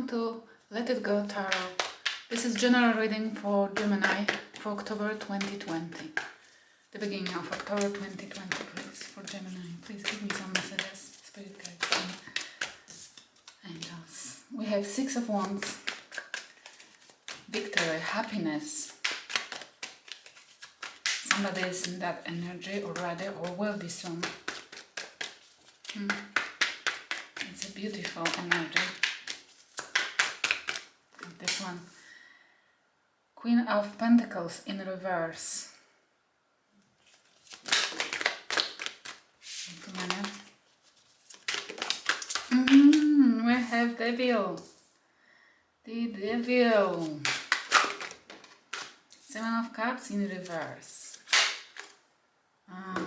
welcome to Let It Go Tarot. This is general reading for Gemini for October 2020. The beginning of October 2020, please, for Gemini. Please give me some messages, Spirit guides and angels. We have Six of Wands, victory, happiness. Somebody is in that energy already or will be soon. It's a beautiful energy. And this one, Queen of Pentacles in reverse. Wait a minute. We have Devil. The Devil. Seven of Cups in reverse.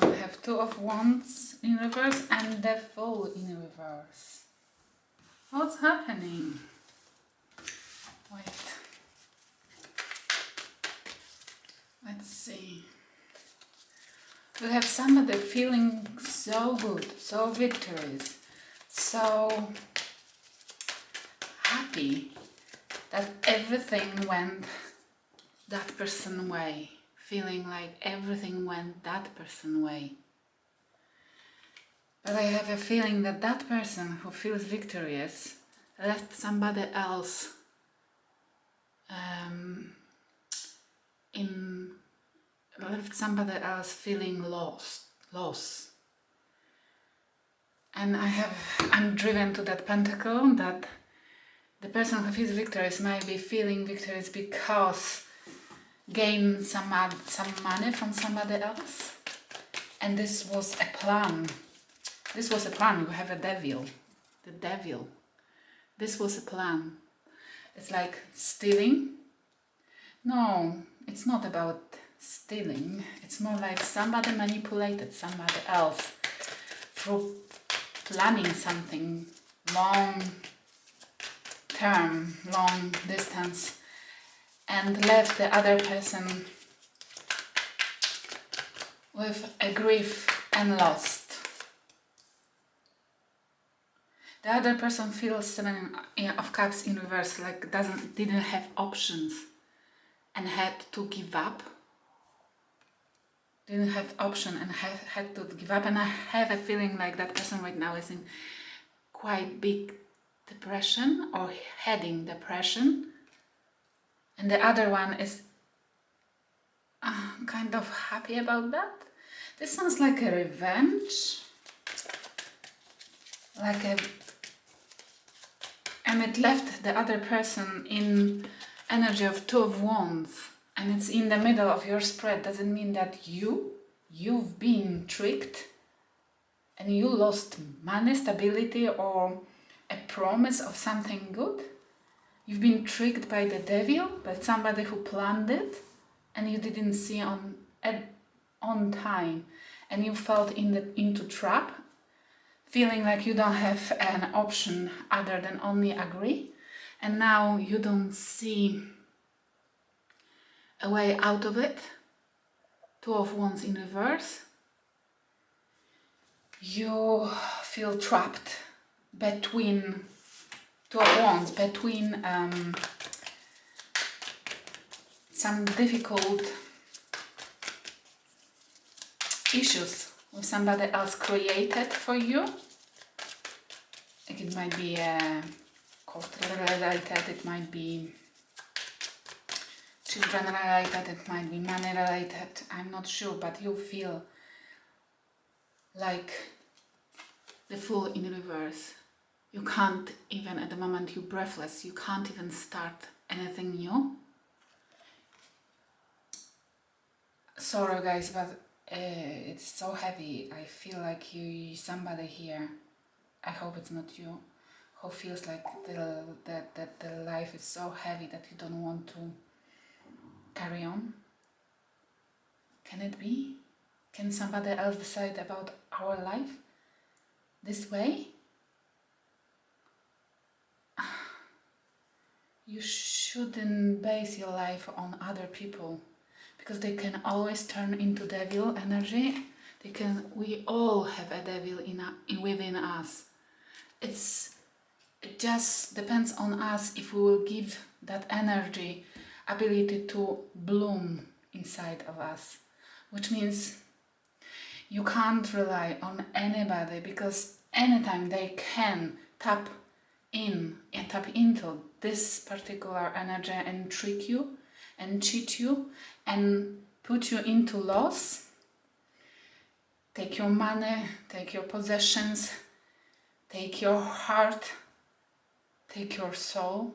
We have Two of Wands in reverse and the Fool in reverse. What's happening? Wait. Let's see. We have somebody feeling so good, so victorious, so happy that everything went that person's way. Feeling like everything went that person's way. But I have a feeling that that person who feels victorious left somebody else feeling lost. And I'm driven to that pentacle that the person who feels victorious might be feeling victorious because gain some money from somebody else, and this was a plan. This was a plan. You have a devil, the devil. This was a plan. It's like stealing. No, it's not about stealing. It's more like somebody manipulated somebody else through planning something long term, long distance, and left the other person with a grief and lost. The other person feels Seven of Cups in reverse, like didn't have options and had to give up. Didn't have option and had to give up. And I have a feeling like that person right now is in quite big depression or heading depression. And the other one is kind of happy about that. This sounds like a revenge. And it left the other person in energy of Two of Wands. And it's in the middle of your spread. Doesn't mean that you've been tricked and you lost money, stability, or a promise of something good. You've been tricked by the devil, by somebody who planned it, and you didn't see on time, and you fell into trap, feeling like you don't have an option other than only agree, and now you don't see a way out of it. Two of Wands in reverse. You feel trapped between Two of Wands, between some difficult issues with somebody else created for you. Like it might be court related, it might be children related, it might be money related, I'm not sure, but you feel like the Fool in reverse. You can't even, at the moment you're breathless, you can't even start anything new. Sorry guys, but it's so heavy. I feel like somebody here, I hope it's not you, who feels like that the life is so heavy that you don't want to carry on. Can it be? Can somebody else decide about our life this way? You shouldn't base your life on other people, because they can always turn into devil energy. We all have a devil within us. It's It just depends on us if we will give that energy, ability to bloom inside of us. Which means you can't rely on anybody, because anytime they can tap in and tap into this particular energy and trick you and cheat you and put you into loss, take your money, take your possessions, take your heart, take your soul.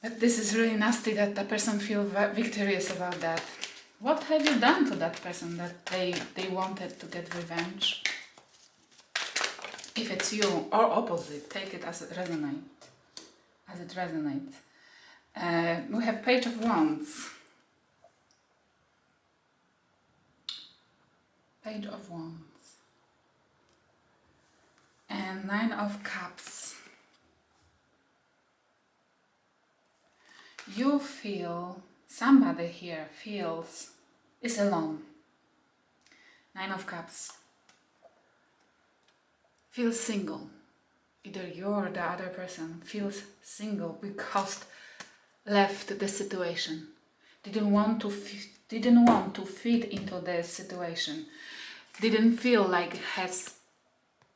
But this is really nasty that the person feels victorious about that. What have you done to that person that they wanted to get revenge? If it's you or opposite, take it as it resonates. We have Page of Wands. Page of Wands. And Nine of Cups. You feel, somebody here feels, is alone. Nine of Cups. Feels single. Either you or the other person feels single because left the situation. Didn't want to fit into the situation. Didn't feel like has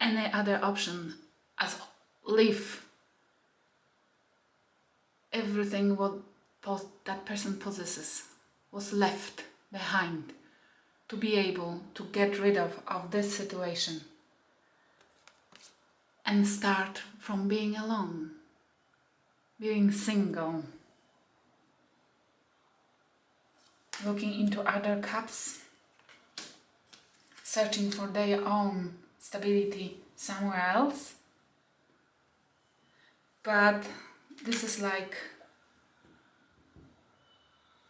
any other option as leave everything what that person possesses was left behind to be able to get rid of this situation and start from being alone, being single, looking into other cups, searching for their own stability somewhere else. But this is like,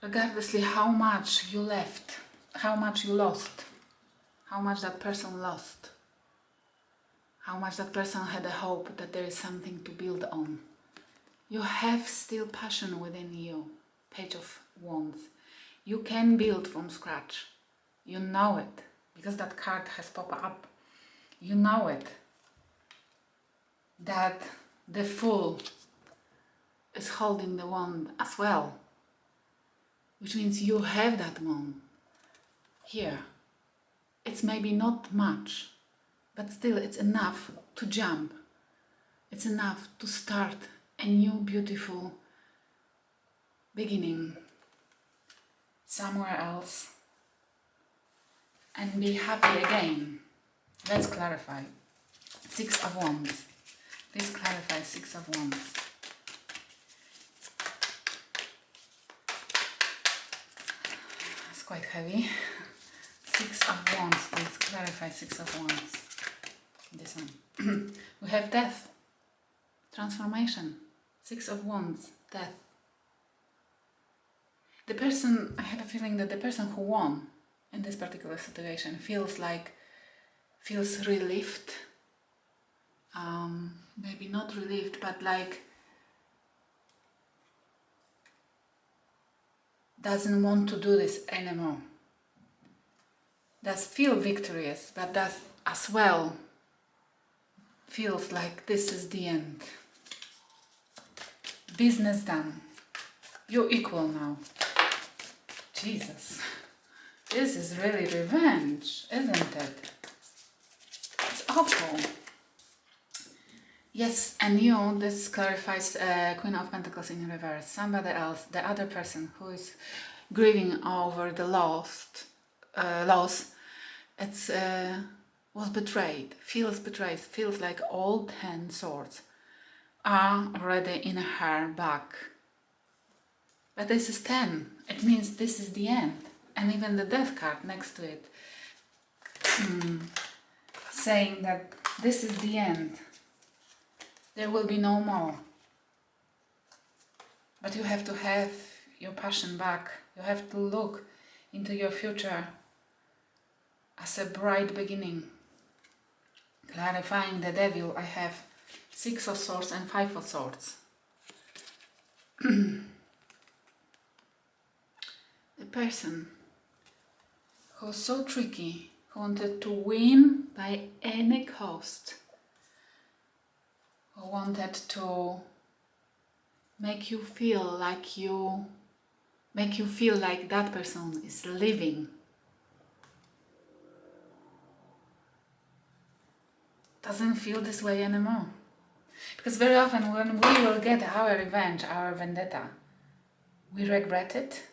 regardlessly how much you left, how much you lost, how much that person lost, how much that person had a hope that there is something to build on, you have still passion within you. Page of Wands. You can build from scratch. You know it, because that card has popped up. You know it, that the Fool is holding the wand as well, which means you have that wand here. It's maybe not much, but still it's enough to jump. It's enough to start a new beautiful beginning somewhere else and be happy again. Let's clarify. Six of Wands. Please clarify Six of Wands. It's quite heavy. Six of Wands. Please clarify Six of Wands. This one. We have death. Transformation. Six of Wands. Death. The person, I have a feeling that the person who won in this particular situation feels relieved. Maybe not relieved, but like doesn't want to do this anymore. Does feel victorious, but does as well feels like this is the end. Business done. You're equal now. Jesus. This is really revenge, isn't it? It's awful. Yes, and you, this clarifies Queen of Pentacles in reverse. Somebody else, the other person who is grieving over the loss, it's was betrayed, feels like all 10 swords are already in her back. But this is 10, it means this is the end. And even the death card next to it, saying that this is the end. There will be no more. But you have to have your passion back. You have to look into your future as a bright beginning. Clarifying the Devil, I have 6 of Swords and 5 of Swords. The person who's so tricky, who wanted to win by any cost, who wanted to make you feel like that person is living, doesn't feel this way anymore. Because very often when we will get our revenge, our vendetta, we regret it.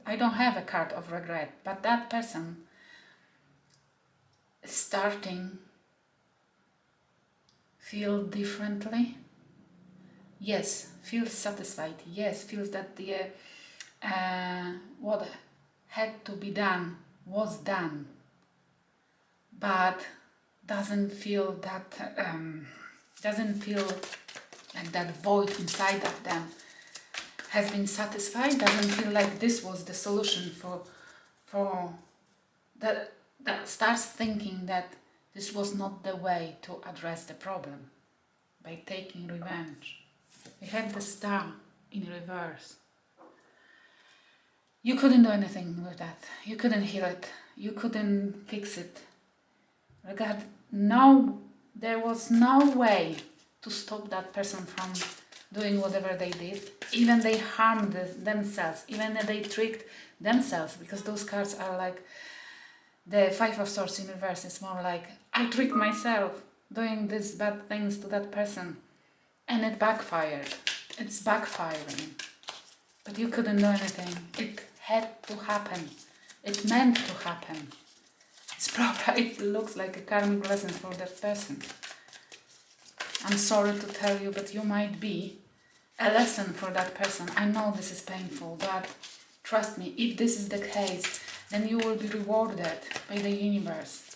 I don't have a card of regret, but that person is starting feel differently. Yes, feels satisfied. Yes, feels that the what had to be done was done, but doesn't feel like that void inside of them has been satisfied. Doesn't feel like this was the solution for that. That starts thinking that this was not the way to address the problem by taking revenge. We had the star in reverse. You couldn't do anything with that. You couldn't heal it. You couldn't fix it. There was no way to stop that person from doing whatever they did. Even they harmed themselves. Even they tricked themselves, because those cards are like the Five of Swords in reverse. It's more like, I tricked myself doing these bad things to that person, and it backfired. It's backfiring. But you couldn't do anything. It had to happen. It meant to happen. It's proper. It looks like a karmic lesson for that person. I'm sorry to tell you, but you might be a lesson for that person. I know this is painful, but trust me, if this is the case, then you will be rewarded by the universe.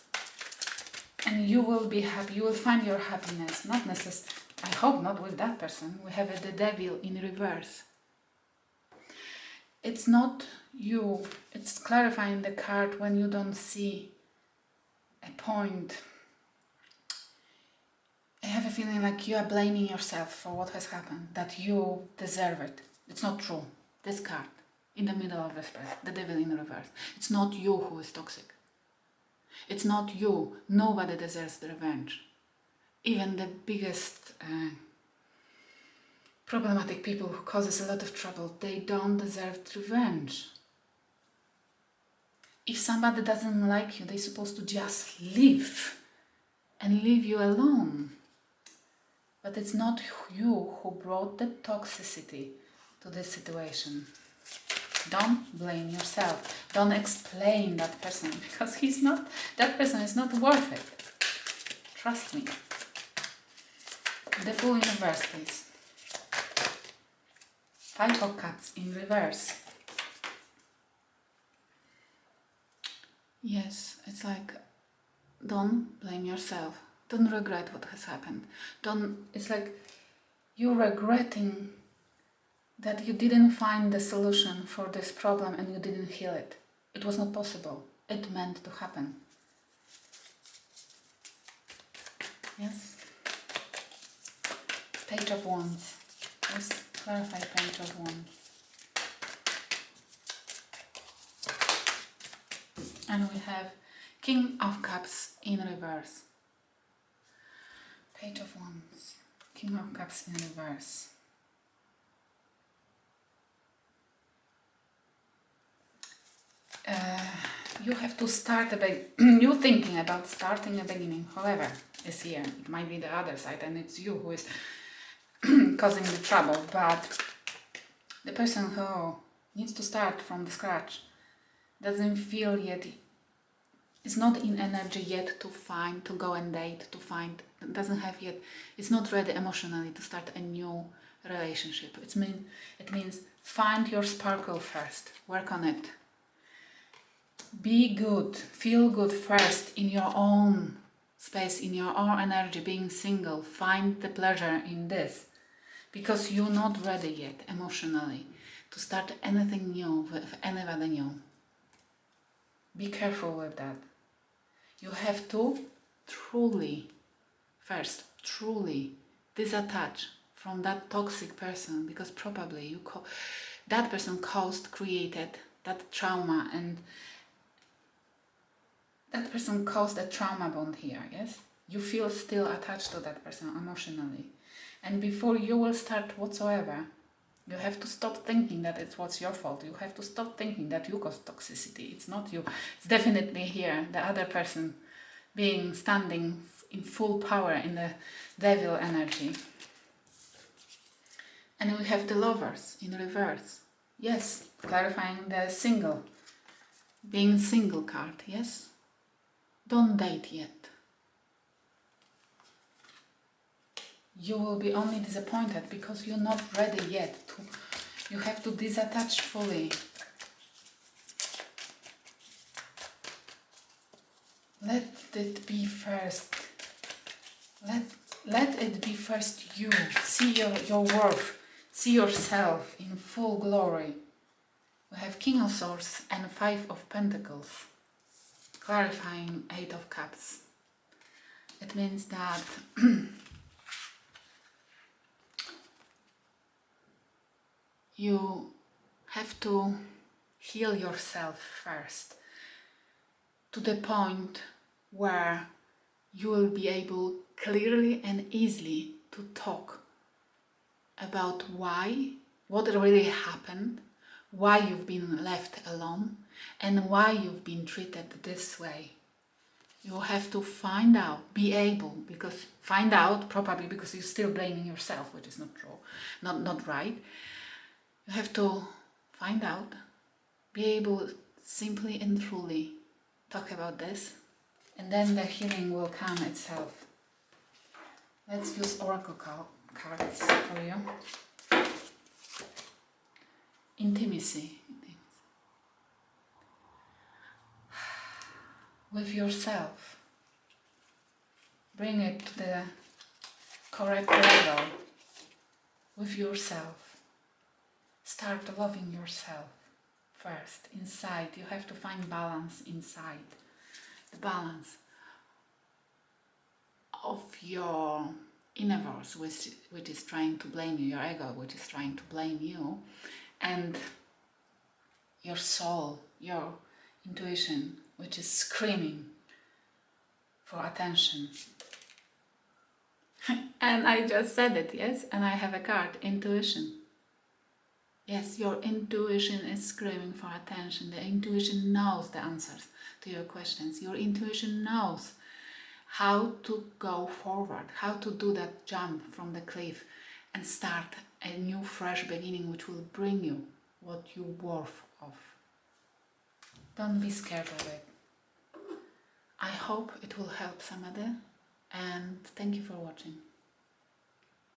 And you will be happy. You will find your happiness. Not necessarily, I hope not with that person. We have the devil in reverse. It's not you. It's clarifying the card when you don't see a point. I have a feeling like you are blaming yourself for what has happened, that you deserve it. It's not true. This card, in the middle of the spread, the devil in reverse. It's not you who is toxic. It's not you. Nobody deserves the revenge. Even the biggest problematic people who causes a lot of trouble, they don't deserve revenge. If somebody doesn't like you, they're supposed to just leave and leave you alone. But it's not you who brought the toxicity to this situation. Don't blame yourself. Don't explain that person, because that person is not worth it. Trust me. The Fool in reverse, please. Five of Cups in reverse. Yes, it's like, don't blame yourself. Don't regret what has happened. It's like you're regretting that you didn't find the solution for this problem and you didn't heal it. It was not possible. It meant to happen. Yes? Page of Wands. Let's clarify Page of Wands. And we have King of Cups in reverse. Page of Wands. King of Cups in reverse. You have to start you're thinking about starting a beginning. However, is here. It might be the other side, and it's you who is causing the trouble. But the person who needs to start from the scratch doesn't feel yet, is not in energy yet to go and date, doesn't have yet, it's not ready emotionally to start a new relationship. It means find your sparkle first, work on it. Be good, feel good first in your own space, in your own energy, being single. Find the pleasure in this, because you're not ready yet emotionally to start anything new with anybody new. Be careful with that. You have to truly disattach from that toxic person, because probably that person created that trauma, and that person caused a trauma bond here, yes? You feel still attached to that person emotionally. And before you will start whatsoever, you have to stop thinking that it was your fault. You have to stop thinking that you caused toxicity. It's not you. It's definitely here, the other person standing in full power in the devil energy. And we have the lovers in reverse. Yes, clarifying the single. Being single card, yes? Don't date yet. You will be only disappointed because you're not ready yet. You have to disattach fully. Let it be first. Let it be first you. See your worth. See yourself in full glory. We have King of Swords and 5 of Pentacles. Clarifying 8 of Cups. It means that you have to heal yourself first to the point where you will be able clearly and easily to talk about what really happened, why you've been left alone, and why you've been treated this way. You have to find out, be able, because find out probably because you're still blaming yourself, which is not true, not right. You have to find out, be able simply and truly talk about this, and then the healing will come itself. Let's use oracle cards for you. Intimacy. With yourself. Bring it to the correct level. With yourself. Start loving yourself first, inside. You have to find balance inside. The balance of your inner voice, which is trying to blame you, your ego, which is trying to blame you, and your soul, your intuition, which is screaming for attention. And I just said it, yes? And I have a card, intuition. Yes, your intuition is screaming for attention. The intuition knows the answers to your questions. Your intuition knows how to go forward, how to do that jump from the cliff and start a new fresh beginning which will bring you what you're worth of. Don't be scared of it. I hope it will help somebody, and thank you for watching.